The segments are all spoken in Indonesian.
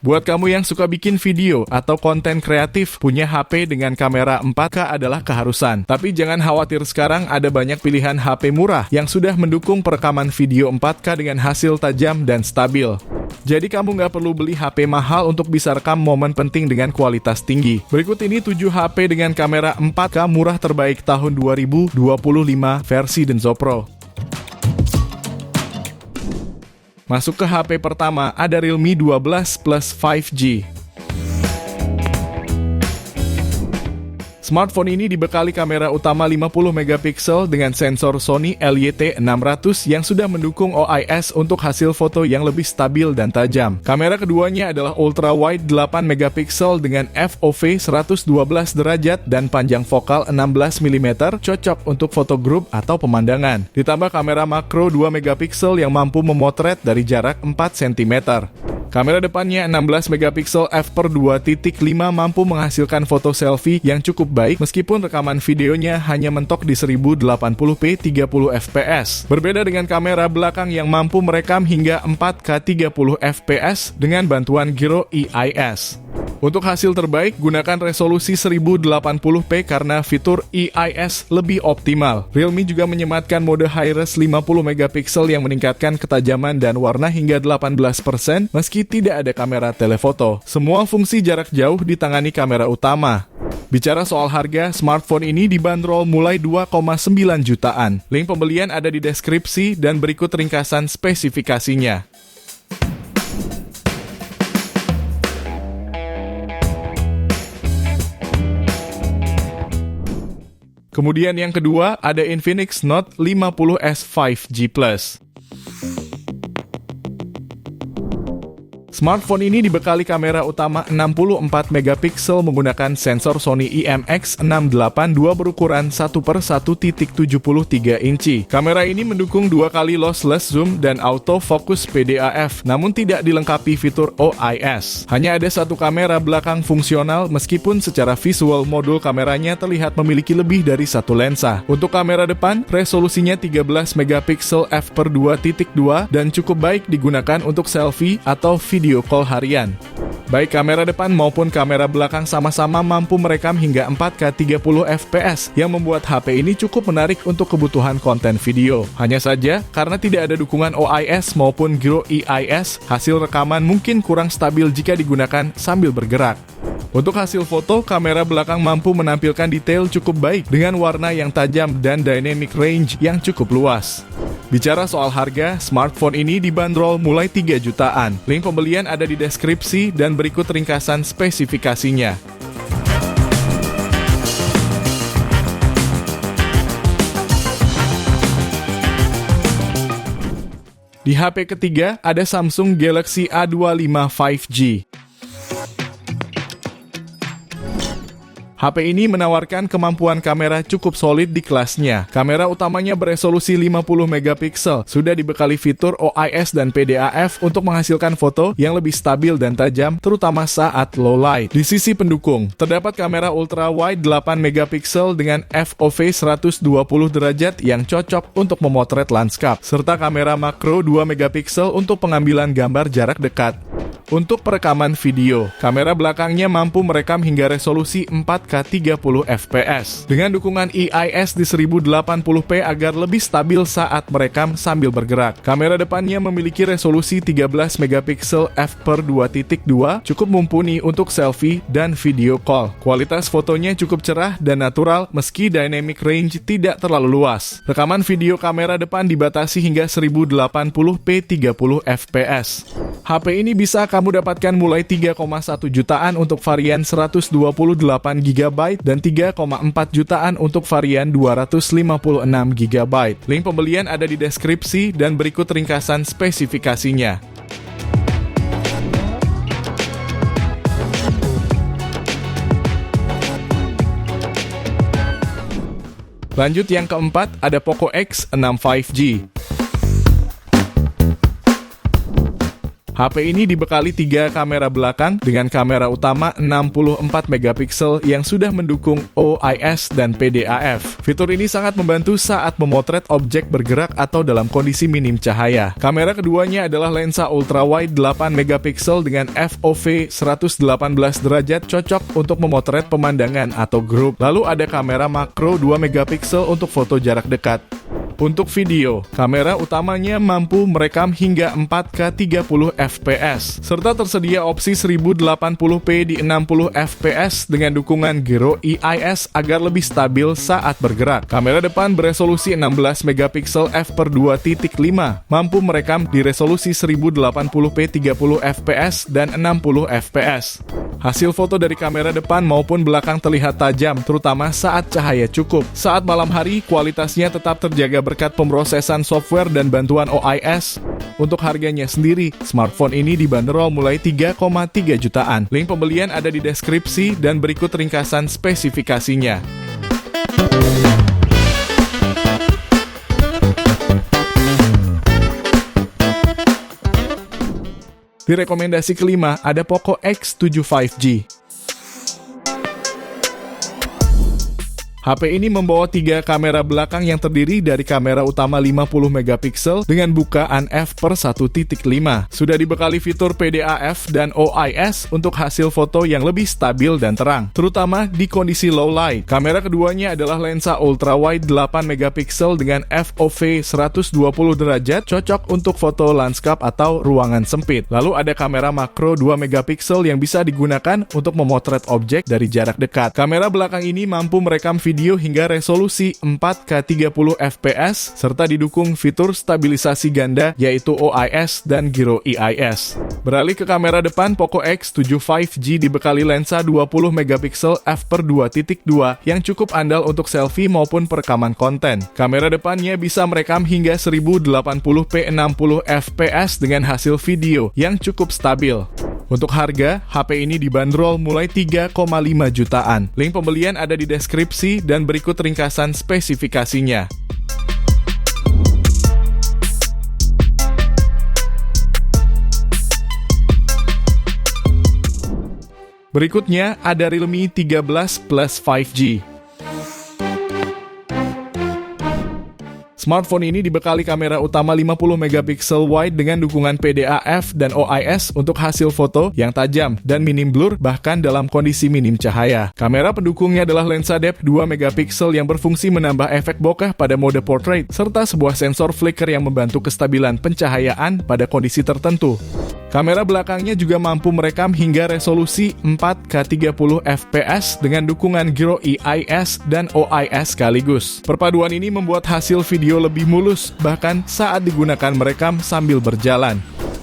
Buat kamu yang suka bikin video atau konten kreatif, punya HP dengan kamera 4K adalah keharusan. Tapi jangan khawatir, sekarang ada banyak pilihan HP murah yang sudah mendukung perekaman video 4K dengan hasil tajam dan stabil. Jadi kamu nggak perlu beli HP mahal untuk bisa rekam momen penting dengan kualitas tinggi. Berikut ini 7 HP dengan kamera 4K murah terbaik tahun 2025 versi Denso Pro. Masuk ke HP pertama, ada Realme 12 Plus 5G. Smartphone ini dibekali kamera utama 50 megapiksel dengan sensor Sony LYT600 yang sudah mendukung OIS untuk hasil foto yang lebih stabil dan tajam. Kamera keduanya adalah ultra wide 8 megapiksel dengan FOV 112 derajat dan panjang fokal 16 mm, cocok untuk foto grup atau pemandangan. Ditambah kamera makro 2 megapiksel yang mampu memotret dari jarak 4 cm. Kamera depannya 16 megapiksel f/2.5 mampu menghasilkan foto selfie yang cukup baik meskipun rekaman videonya hanya mentok di 1080p 30 fps. Berbeda dengan kamera belakang yang mampu merekam hingga 4K 30 fps dengan bantuan giro EIS. Untuk hasil terbaik, gunakan resolusi 1080p karena fitur EIS lebih optimal. Realme juga menyematkan mode high-res 50 megapiksel yang meningkatkan ketajaman dan warna hingga 18% meski tidak ada kamera telefoto. Semua fungsi jarak jauh ditangani kamera utama. Bicara soal harga, smartphone ini dibanderol mulai 2,9 jutaan. Link pembelian ada di deskripsi dan berikut ringkasan spesifikasinya. Kemudian yang kedua, ada Infinix Note 50S 5G Plus. Smartphone ini dibekali kamera utama 64 megapiksel menggunakan sensor Sony IMX682 berukuran 1/1.73 inci. Kamera ini mendukung 2 kali lossless zoom dan auto focus PDAF, namun tidak dilengkapi fitur OIS. Hanya ada satu kamera belakang fungsional meskipun secara visual modul kameranya terlihat memiliki lebih dari satu lensa. Untuk kamera depan, resolusinya 13 megapiksel f/2.2 dan cukup baik digunakan untuk selfie atau video call harian. Baik kamera depan maupun kamera belakang sama-sama mampu merekam hingga 4K 30 fps yang membuat HP ini cukup menarik untuk kebutuhan konten video. Hanya saja, karena tidak ada dukungan OIS maupun giro EIS, hasil rekaman mungkin kurang stabil jika digunakan sambil bergerak. Untuk hasil foto, kamera belakang mampu menampilkan detail cukup baik dengan warna yang tajam dan dynamic range yang cukup luas. Bicara soal harga, smartphone ini dibanderol mulai 3 jutaan. Link pembelian ada di deskripsi dan berikut ringkasan spesifikasinya. Di HP ketiga, ada Samsung Galaxy A25 5G. HP ini menawarkan kemampuan kamera cukup solid di kelasnya. Kamera utamanya beresolusi 50 megapiksel, sudah dibekali fitur OIS dan PDAF untuk menghasilkan foto yang lebih stabil dan tajam, terutama saat low light. Di sisi pendukung, terdapat kamera ultra wide 8 megapiksel dengan FOV 120 derajat yang cocok untuk memotret lanskap, serta kamera makro 2 megapiksel untuk pengambilan gambar jarak dekat. Untuk perekaman video, kamera belakangnya mampu merekam hingga resolusi 4K 30 fps dengan dukungan EIS di 1080p agar lebih stabil saat merekam sambil bergerak. Kamera depannya memiliki resolusi 13 megapiksel f/2.2, cukup mumpuni untuk selfie dan video call. Kualitas fotonya cukup cerah dan natural meski dynamic range tidak terlalu luas. Rekaman video kamera depan dibatasi hingga 1080p 30 fps. HP ini bisa kamu dapatkan mulai 3,1 jutaan untuk varian 128GB dan 3,4 jutaan untuk varian 256GB. Link pembelian ada di deskripsi dan berikut ringkasan spesifikasinya. Lanjut yang keempat, ada Poco X6 5G. HP ini dibekali 3 kamera belakang dengan kamera utama 64 megapiksel yang sudah mendukung OIS dan PDAF. Fitur ini sangat membantu saat memotret objek bergerak atau dalam kondisi minim cahaya. Kamera keduanya adalah lensa ultrawide 8 megapiksel dengan FOV 118 derajat, cocok untuk memotret pemandangan atau grup. Lalu ada kamera makro 2 megapiksel untuk foto jarak dekat. Untuk video, kamera utamanya mampu merekam hingga 4K 30 fps, serta tersedia opsi 1080p di 60 fps dengan dukungan Gyro EIS agar lebih stabil saat bergerak. Kamera depan beresolusi 16 megapiksel f/2.5, mampu merekam di resolusi 1080p 30 fps dan 60 fps. Hasil foto dari kamera depan maupun belakang terlihat tajam, terutama saat cahaya cukup. Saat malam hari, kualitasnya tetap terjaga berkat pemrosesan software dan bantuan OIS. Untuk harganya sendiri, smartphone ini dibanderol mulai 3,3 jutaan. Link pembelian ada di deskripsi dan berikut ringkasan spesifikasinya. Di rekomendasi kelima ada Poco X7 5G. HP ini membawa 3 kamera belakang yang terdiri dari kamera utama 50 megapiksel dengan bukaan f/1.5. Sudah dibekali fitur PDAF dan OIS untuk hasil foto yang lebih stabil dan terang, terutama di kondisi low light. Kamera keduanya adalah lensa ultrawide 8 megapiksel dengan FOV 120 derajat, cocok untuk foto lanskap atau ruangan sempit. Lalu ada kamera makro 2 megapiksel yang bisa digunakan untuk memotret objek dari jarak dekat. Kamera belakang ini mampu merekam video hingga resolusi 4K 30 fps serta didukung fitur stabilisasi ganda yaitu OIS dan Gyro EIS. Beralih ke kamera depan, Poco X7 5G dibekali lensa 20 megapiksel f/2.2 yang cukup andal untuk selfie maupun perekaman konten. Kamera depannya bisa merekam hingga 1080p 60 fps dengan hasil video yang cukup stabil. Untuk harga, HP ini dibanderol mulai 3,5 jutaan. Link pembelian ada di deskripsi dan berikut ringkasan spesifikasinya. Berikutnya ada Realme 13 Plus 5G. Smartphone ini dibekali kamera utama 50 megapiksel wide dengan dukungan PDAF dan OIS untuk hasil foto yang tajam dan minim blur bahkan dalam kondisi minim cahaya. Kamera pendukungnya adalah lensa depth 2 megapiksel yang berfungsi menambah efek bokeh pada mode portrait serta sebuah sensor flicker yang membantu kestabilan pencahayaan pada kondisi tertentu. Kamera belakangnya juga mampu merekam hingga resolusi 4K 30 fps dengan dukungan Gyro EIS dan OIS sekaligus. Perpaduan ini membuat hasil video lebih mulus, bahkan saat digunakan merekam sambil berjalan.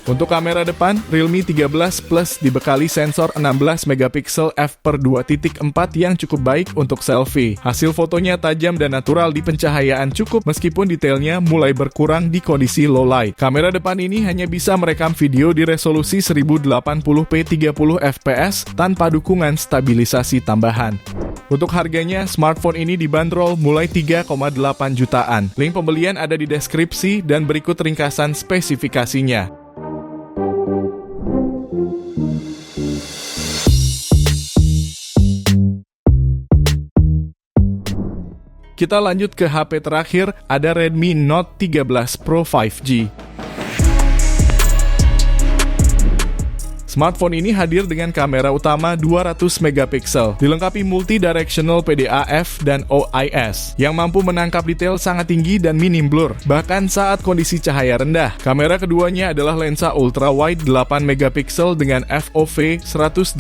Untuk kamera depan, Realme 13 Plus dibekali sensor 16 megapiksel f/2.4 yang cukup baik untuk selfie. Hasil fotonya tajam dan natural di pencahayaan cukup meskipun detailnya mulai berkurang di kondisi low light. Kamera depan ini hanya bisa merekam video di resolusi 1080p 30 fps tanpa dukungan stabilisasi tambahan. Untuk harganya, smartphone ini dibanderol mulai 3,8 jutaan. Link pembelian ada di deskripsi dan berikut ringkasan spesifikasinya. Kita lanjut ke HP terakhir, ada Redmi Note 13 Pro 5G. Smartphone ini hadir dengan kamera utama 200 megapiksel, dilengkapi multi-directional PDAF dan OIS, yang mampu menangkap detail sangat tinggi dan minim blur, bahkan saat kondisi cahaya rendah. Kamera keduanya adalah lensa ultrawide 8 megapiksel dengan FOV 118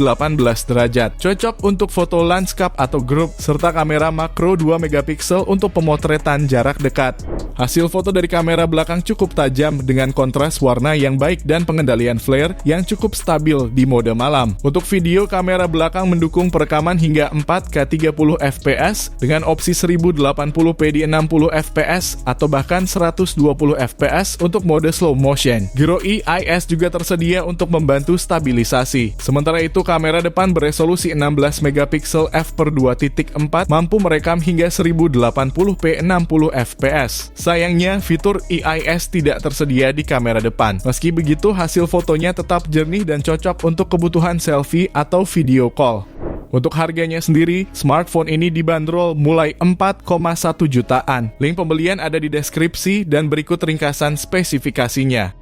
derajat, cocok untuk foto lanskap atau grup, serta kamera makro 2 megapiksel untuk pemotretan jarak dekat. Hasil foto dari kamera belakang cukup tajam dengan kontras warna yang baik dan pengendalian flare yang cukup stabil di mode malam. Untuk video, kamera belakang mendukung perekaman hingga 4K 30 fps dengan opsi 1080p di 60 fps atau bahkan 120 fps untuk mode slow motion. Gyro EIS juga tersedia untuk membantu stabilisasi. Sementara itu, kamera depan beresolusi 16 megapiksel f/2.4 mampu merekam hingga 1080p 60 fps. Sayangnya, fitur EIS tidak tersedia di kamera depan. Meski begitu, hasil fotonya tetap jernih dan cocok untuk kebutuhan selfie atau video call. Untuk harganya sendiri, smartphone ini dibanderol mulai 4,1 jutaan. Link pembelian ada di deskripsi dan berikut ringkasan spesifikasinya.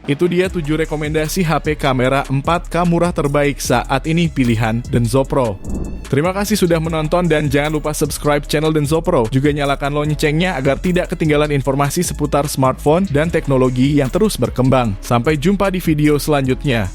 Itu dia 7 rekomendasi HP kamera 4K murah terbaik saat ini pilihan Denso Pro. Terima kasih sudah menonton dan jangan lupa subscribe channel Denso Pro. Juga nyalakan loncengnya agar tidak ketinggalan informasi seputar smartphone dan teknologi yang terus berkembang. Sampai jumpa di video selanjutnya.